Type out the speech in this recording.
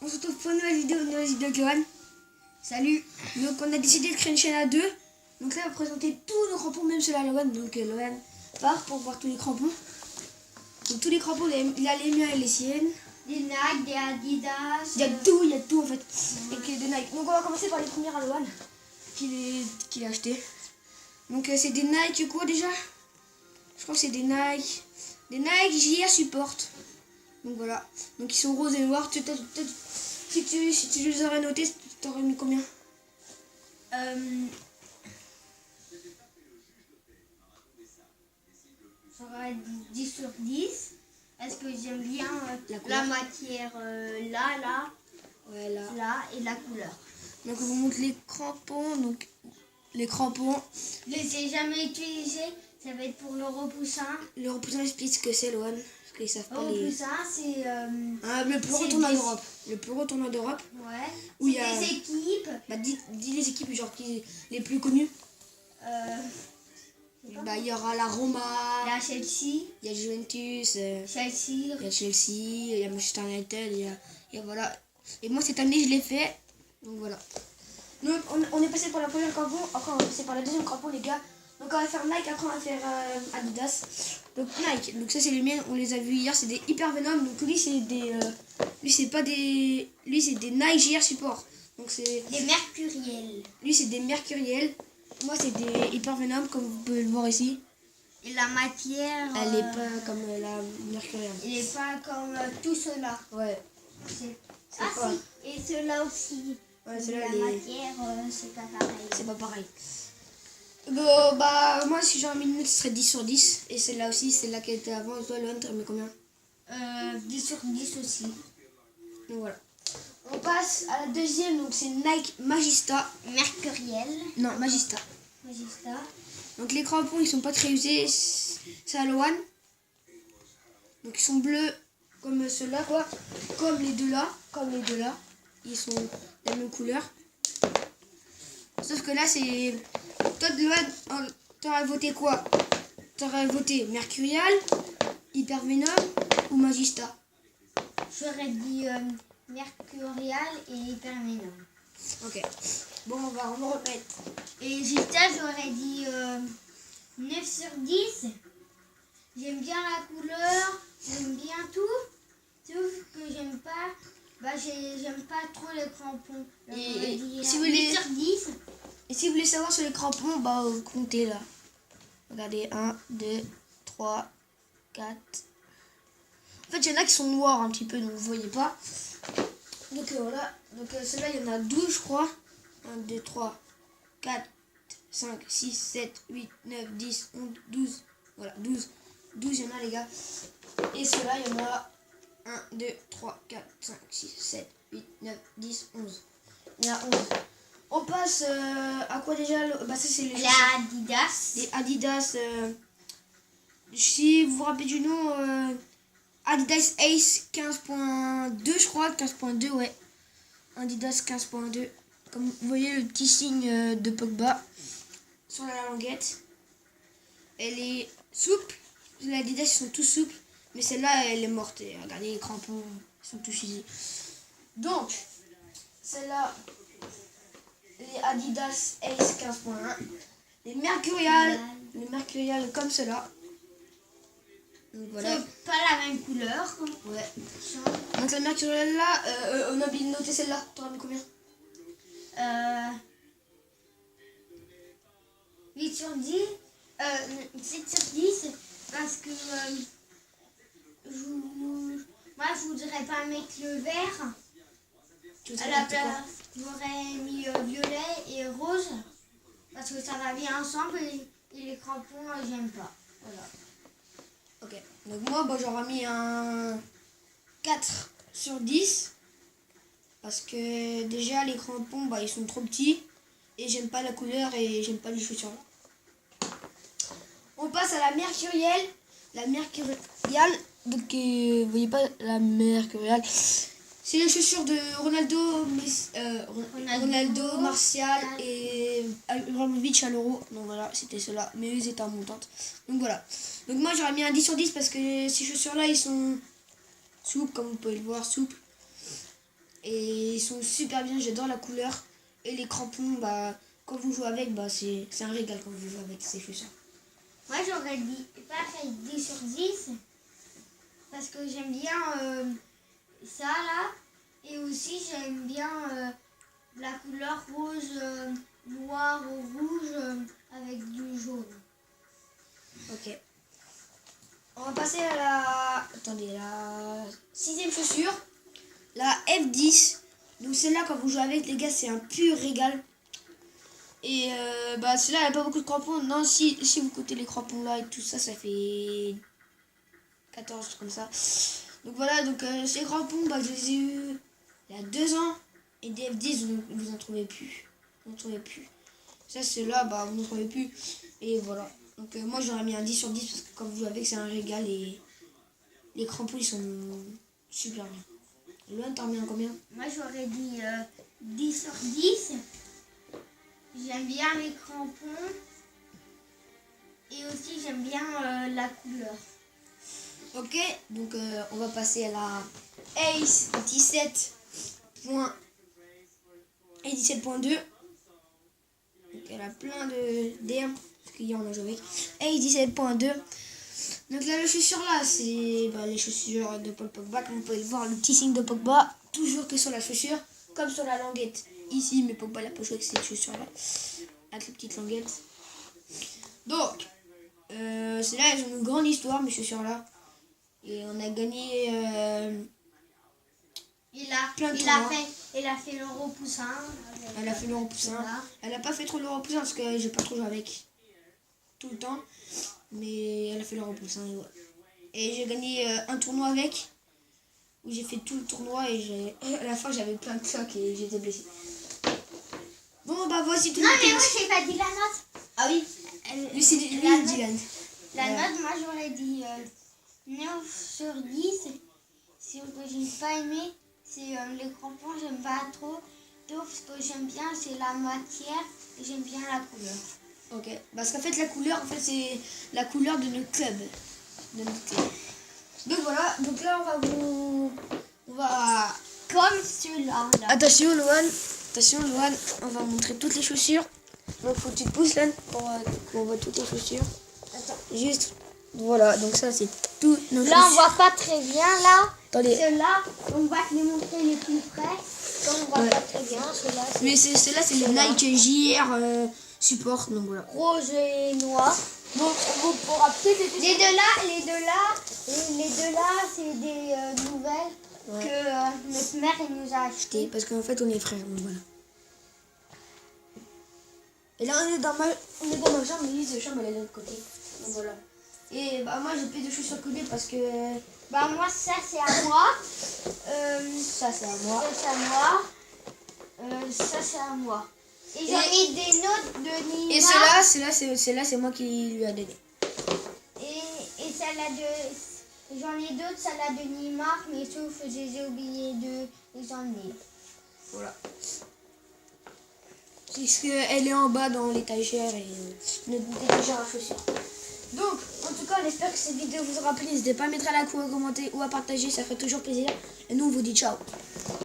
On se retrouve pour une nouvelle vidéo de Johan. Salut. Donc on a décidé de créer une chaîne à deux. Donc là on va présenter tous nos crampons, même ceux-là Lohan. Donc Lohan part pour voir tous les crampons. Donc tous les crampons, il a les miens et les siennes. Des Nike, des Adidas. Il y a tout en fait. Et que des Nike. Donc on va commencer par les premières à Lohan qu'il a acheté. Donc c'est des Nike quoi déjà? Je crois que c'est des Nike. Des Nike JR Support. Donc voilà. Donc ils sont roses et noirs. Si tu les aurais notés, tu t'aurais mis combien? J'aurais dit 10 sur 10. Est-ce que j'aime bien La matière là, Ouais, là. et la couleur. Donc on vous montre les crampons. Donc les crampons. Je les ai jamais utilisés. Ça va être pour le repoussin. Le repoussin, explique ce que c'est, Lohan. Parce qu'ils savent Le pas les. repoussin, c'est. Le plus gros tournoi d'Europe. Le plus gros tournoi d'Europe. Ouais. Où il C'est y a- des équipes. Bah dis les équipes genre les plus connues. Bah il y aura la Roma. La Chelsea. Il y a Juventus. Chelsea. Il y a Chelsea. Il y a Manchester United. Il y a voilà. Et moi cette année je l'ai fait. Donc voilà. Donc on est passé par la première crampon. Après on va passer par la deuxième crampon les gars. Donc on va faire Nike, après on va faire Adidas. Donc Nike, donc ça c'est les miennes, on les a vus hier, c'est des Hyper Venom. Donc lui c'est des lui c'est des Nike JR Support. Donc c'est Des mercuriels. lui c'est des Mercuriels. Moi c'est des Hyper Venom comme vous pouvez le voir ici. Et la matière. Elle est pas comme la Mercurial. Il n'est pas comme tout cela. Ouais. Ah pas- si, et ceux-là aussi. Ouais, ceux-là, la les- matière, c'est pas pareil. C'est pas pareil. Bah moi si j'aurais mis une note ce serait 10 sur 10. Et celle-là aussi, celle-là qui était avant, toi Lohan t'aurais mis combien? 10 sur 10 aussi. Donc voilà. On passe à la deuxième, donc c'est Nike Magista. Mercuriel. Non, Magista. Magista. Donc les crampons ils sont pas très usés, c'est à Lohan. Donc ils sont bleus comme ceux-là quoi. Comme les deux là. Ils sont de la même couleur. Sauf que là c'est. Toi de Lohan, t'aurais voté quoi? T'aurais voté Mercurial, Hyper Venom ou Magista? J'aurais dit Mercurial et Hypervenom. Ok. Bon on va remettre. Et Gista, j'aurais dit 9 sur 10. J'aime bien la couleur, j'aime bien tout. Sauf que j'aime pas. J'aime pas trop les crampons. Donc, Et j'aurais dit, si vous 8 voulez- sur 10. Et si vous voulez savoir sur les crampons, bah comptez là. Regardez, 1, 2, 3, 4. En fait, il y en a qui sont noirs un petit peu, donc vous voyez pas. Donc voilà. Donc ceux-là, il y en a 12, je crois. 1, 2, 3, 4, 5, 6, 7, 8, 9, 10, 11, 12. Voilà, 12. 12, il y en a, les gars. Et ceux-là, il y en a 1, 2, 3, 4, 5, 6, 7, 8, 9, 10, 11. Il y en a 11. On passe à quoi déjà? Bah ça c'est les La Adidas. les Adidas. Si vous vous rappelez du nom, Adidas Ace 15.2 je crois, 15.2 ouais. Adidas 15.2. Comme vous voyez le petit signe de Pogba sur la languette. Elle est souple. Les Adidas ils sont tous souples. Mais celle-là elle est morte. Et regardez les crampons, ils sont tous usés. Donc, celle-là. Les Adidas Ace 15.1, les Mercurial comme cela. Donc voilà. C'est pas la même couleur. Ouais. Donc la Mercurial là, on a oublié de noter celle-là. T'auras mis combien? 8 sur 10. 7 sur 10. Parce que moi je voudrais pas mettre le vert. À la place, j'aurais mis violet et rose. Parce que ça va bien ensemble et les crampons, j'aime pas. Voilà. Ok. Donc moi bah, j'aurais mis un 4 sur 10. Parce que déjà les crampons bah, ils sont trop petits. Et j'aime pas la couleur et j'aime pas les chaussures là. On passe à la Mercurial. La Mercurial. Donc vous voyez pas la Mercurial. C'est les chaussures de Ronaldo, Martial et Ibrahimovic à l'Euro. Donc voilà, c'était cela. Mais eux, ils étaient en montante. Donc voilà. Donc moi, j'aurais mis un 10 sur 10 parce que ces chaussures-là, ils sont souples, comme vous pouvez le voir, souples. Et ils sont super bien, j'adore la couleur. Et les crampons, bah, quand vous jouez avec, bah, c'est un régal quand vous jouez avec ces chaussures. Moi, j'aurais dit pas fait 10 sur 10 parce que j'aime bien ça là. Et aussi, j'aime bien la couleur rose, noir ou rouge avec du jaune. Ok. On va passer à la 6e chaussure. La F10. Donc celle-là, quand vous jouez avec, les gars, c'est un pur régal. Et bah celle-là, elle n'a pas beaucoup de crampons. Non, si vous comptez les crampons là et tout ça, ça fait 14 comme ça. Donc voilà, donc ces crampons, bah, je les ai eu il y a 2 ans. Et des F10, vous en trouvez plus. Vous n'en trouvez plus. Ça, celle-là, bah, vous n'en trouvez plus. Et voilà. Donc moi, j'aurais mis un 10 sur 10 parce que quand vous jouez avec, c'est un régal. Et les crampons, ils sont super bien. Loan, t'en remets un combien? Moi, j'aurais dit 10 sur 10. J'aime bien les crampons. Et aussi, j'aime bien la couleur. Ok, donc on va passer à la Ace 17.2. Donc elle a plein d'herbe, parce qu'hier on a joué avec. Ace 17.2. Donc là, les chaussures là, c'est les chaussures de Paul Pogba. Comme vous pouvez le voir, le petit signe de Pogba, toujours que sur la chaussure, comme sur la languette ici, mais Pogba l'a pas joué avec cette chaussure là, avec les petites languettes. Donc, c'est là, elles ont une grande histoire, mes chaussures là. Et on a gagné plein de tournois. Il a fait l'Euro Poussin. Elle a fait l'Euro Poussin. Voilà. Elle a pas fait trop l'Euro Poussin parce que j'ai pas trop joué avec tout le temps. Mais elle a fait l'Euro Poussin. Et j'ai gagné un tournoi avec. Où j'ai fait tout le tournoi et à la fin j'avais plein de claques et j'étais blessé. Bon bah voici tout Non, le mais moi, j'ai pas dit la note. Ah oui, lui c'est la note- Dylan. La note, moi, j'aurais dit 9 sur 10. Ce que j'ai pas aimé, c'est les crampons, j'aime pas trop. Donc, ce que j'aime bien, c'est la matière et j'aime bien la couleur. Ok, parce qu'en fait la couleur, en fait c'est la couleur de notre club. Donc voilà, donc là on va... Comme celui-là. Là. Attention Loan, on va montrer toutes les chaussures. Donc faut que tu te pousses là pour qu'on voit toutes les chaussures. Attends. Juste, voilà, donc ça c'est tout nos Là, on chaussures. voit pas très bien, là. Attendez. Ceux-là, on va te les montrer les plus près. Comme on voit Ouais. pas très bien, ceux-là, c'est Mais ceux-là c'est le Nike JR Support, donc voilà. rose et noir. Bon, on pourra peut-être Les deux là, c'est des nouvelles que notre mère elle nous a achetées. parce qu'en fait on est frères, donc voilà. Et là on est dans ma chambre, mais Lise, chambre elle est de l'autre côté. Donc voilà. Et bah moi j'ai plus de chaussures que lui parce que Bah moi ça c'est à moi. ça c'est à moi. Ça c'est à moi. Ça c'est à moi. Et j'en ai des notes de Nima. Et celle-là c'est moi qui lui a donné. Et celle-là de... J'en ai d'autres, celle-là de Neymar, mais sauf que j'ai oublié de les emmener. Voilà. Parce qu'elle est en bas dans l'étagère et notre étagère à chaussures. Donc, en tout cas, on espère que cette vidéo vous aura plu. N'hésitez pas à mettre un like ou à commenter ou à partager, ça fait toujours plaisir. Et nous, on vous dit ciao.